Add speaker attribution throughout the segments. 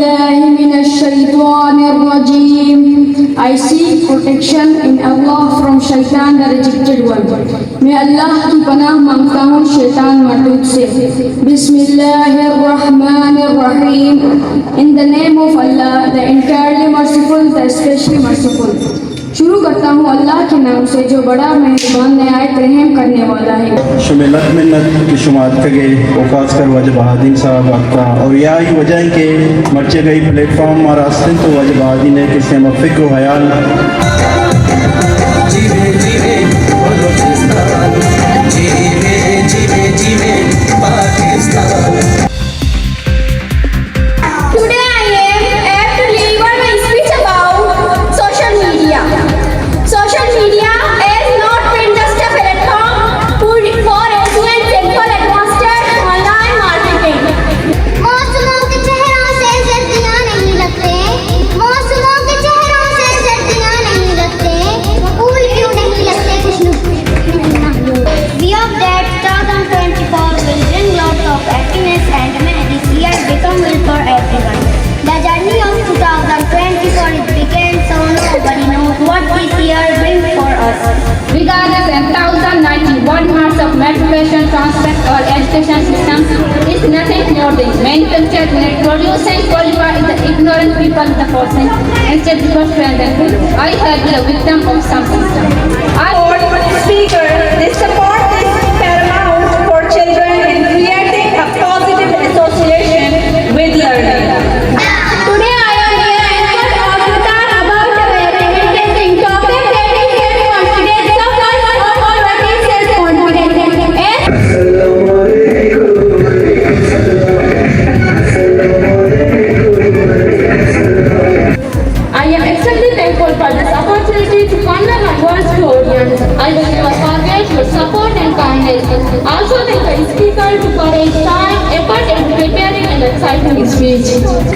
Speaker 1: billahi minash shaitanir rajim. I seek protection in Allah from shaitan, the rejected one. मैं अल्लाह की पनाह मांगता हूँ शैतान मरदूद से. Bismillahirrahmanirrahim. In the name of Allah, the entirely merciful, the especially merciful. शुरू करता हूँ अल्लाह के नाम से जो बड़ा मेहरबान नहायत रहम करने वाला है.
Speaker 2: शुमिलत मिन्नत की शुमात कगे औकास कर वजह बहादीन साहब आपका और या ही वजह के मर्चे गई प्लेटफॉर्म और आस्तिन तो वजह बहादीन है किससे मफ़िक्र ख्याल
Speaker 3: जीवे जीवे बलूचिस्तान जीवे जीवे जीवे Pakistan.
Speaker 4: Today I am apt to deliver my speech about social media. Social media is not been just a platform for influence simple advanced online marketing.
Speaker 5: मौसमों के चेहरों से सर्दियाँ नहीं लगते, मौसमों के चेहरों से सर्दियाँ नहीं लगते, फूल क्यों नहीं लगते खुशनुमा. We hope that 2024 will bring lots of happiness and may this year become well for everyone. The journey of 2024 is began, so nobody knows what this year brings for us.
Speaker 1: Regardless of 1091 months of matriculation, transfer or education system is nothing more than manufactured to produce and qualify the ignorant people the person instead of friend and fellow. I have been a victim of some system.
Speaker 6: Speaker, this support is paramount for children in creating a positive association with learning.
Speaker 4: Today I am here to talk about a very interesting topic that is self-confidence. What is self-confidence?
Speaker 1: I am extremely thankful for this opportunity to convey my words to audience. I will never forget your support and kindness. Also thank the speaker for his time, effort in preparing an exciting speech.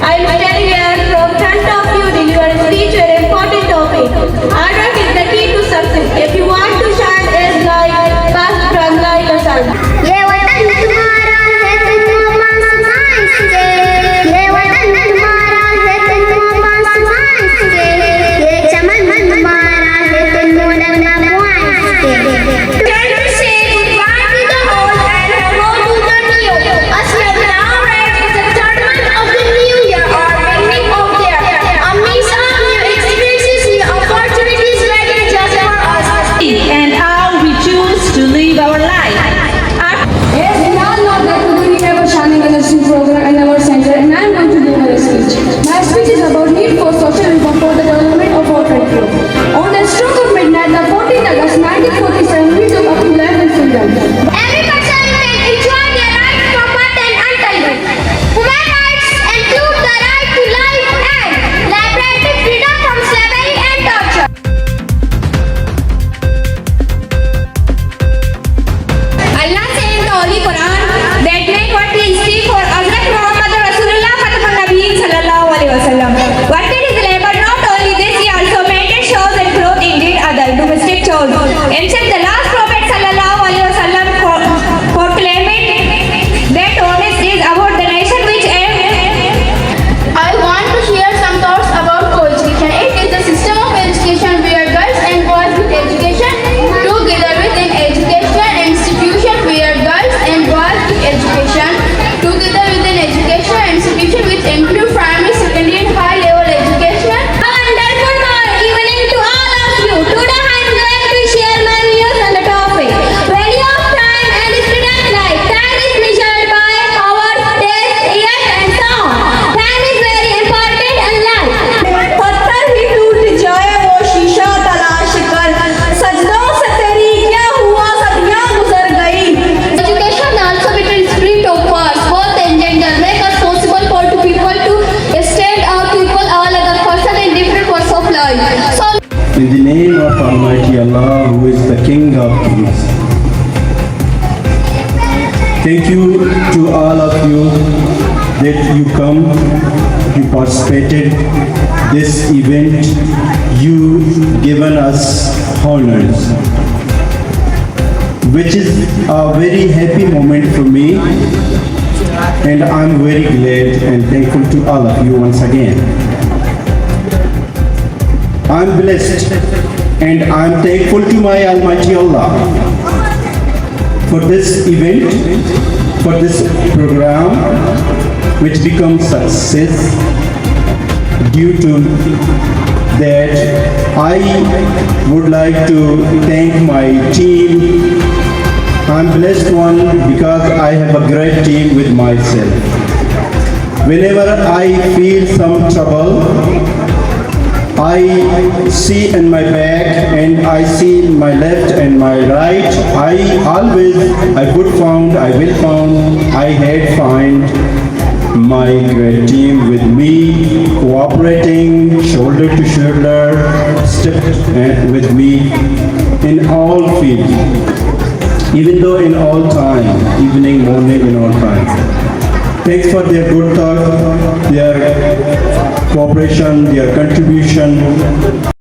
Speaker 6: I am standing here from front of you deliver a speech on an important topic. Hard work is the key to success. If you want to shine as light, pass from light to sun.
Speaker 5: ये वतन तुम्हारा है तुम आसमान से, ये वतन तुम्हारा है तुम आसमान से, ये चमन तुम्हारा है तुम नगमा मुआस से.
Speaker 4: Turn to say goodbye to the old and hello to the new. As we have now read is the third month of the new year or beginning of the year. A mix of new experiences, new opportunities waiting just for us.
Speaker 6: And how we choose to live our life.
Speaker 1: Yes, we all know that today we have a shining energy program in our center and I am going to give my speech. My speech is about need for social reform for the development of our country. On the stroke of midnight, the 14th August 1947, we took up to life and freedom.
Speaker 4: Every person can enjoy their right from birth and until death. Human rights include the right to life and liberty, freedom from slavery and torture. Allah said in the Holy Quran that make what we see for Hazrat Muhammad Rasulullah Fatihun Nabiyyin sallallahu alaihi wasallam. What did his labor? Not only this, he also made shows and clothed indeed other domestic chores. Himself the last prophet sallallahu alaihi wasallam proclaimed that honest is about the nation which I want to share some thoughts about co-education. It is the system of education where girls and boys with education together with an education institution where girls and boys with education together with an education institution which include primary, secondary and high level education. A wonderful evening to all of you. Today I am going to share my views on the topic. Value of time and student life. Time is measured by hours, days, years and so on. Time is very important in life.
Speaker 6: पत्थर ही टूट जाए वो शीशा तलाश कर, सजदों से तेरी क्या हुआ सदियां गुजर गई.
Speaker 4: Education also between spirit of us, both and gender, make us possible for two people to stand out to equal all other person in different parts of life. So
Speaker 2: in the name of Almighty Allah who is the King of Kings. Thank you to all of you that you come, you participated this event, you given us honors, which is a very happy moment for me and I'm very glad and thankful to all of you once again. I'm blessed and I'm thankful to my Almighty Allah for this event, for this program, which becomes success due to that. I would like to thank my team. I'm blessed one because I have a great team with myself. Whenever I feel some trouble, I see in my back and I see in my left and my right. I had find my great team with me, cooperating, shoulder to shoulder, step with me in all fields, even though in all time, evening, morning, in all time. Thanks for their good thought, their cooperation, their contribution.